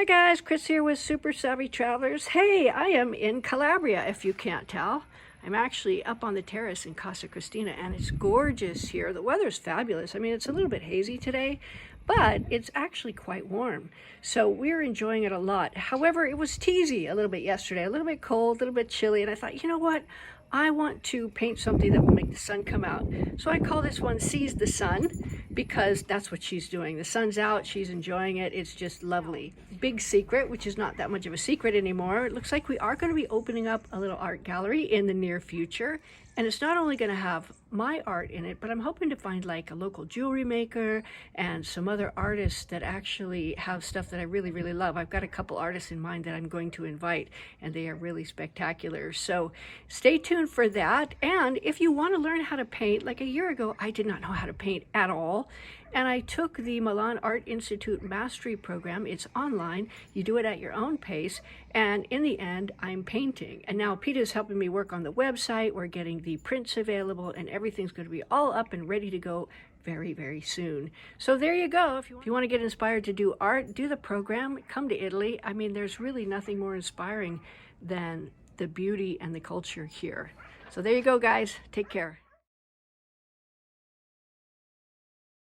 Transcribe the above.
Hi guys, Chris here with Super Savvy Travelers. Hey, I am in Calabria, if you can't tell. I'm actually up on the terrace in Casa Cristina, and it's gorgeous here. The weather's fabulous. I mean, it's a little bit hazy today, but it's actually quite warm. So we're enjoying it a lot. However, it was teasy a little bit yesterday, a little bit cold, a little bit chilly, and I thought, you know what? I want to paint something that will make the sun come out. So I call this one Seize the Sun, because that's what she's doing. The sun's out, she's enjoying it, it's just lovely. Big secret, which is not that much of a secret anymore, it looks like we are going to be opening up a little art gallery in the near future. And it's not only going to have my art in it, but I'm hoping to find like a local jewelry maker and some other artists that actually have stuff that I really, really love. I've got a couple artists in mind that I'm going to invite, and they are really spectacular. So stay tuned for that. And if you want to learn how to paint, like a year ago, I did not know how to paint at all. And I took the Milan Art Institute Mastery Program. It's online. You do it at your own pace. And in the end, I'm painting. And now Peter's helping me work on the website. We're getting the prints available, and everything's going to be all up and ready to go very, very soon. So there you go. If you want to get inspired to do art, do the program, come to Italy. I mean, there's really nothing more inspiring than the beauty and the culture here. So there you go, guys. Take care.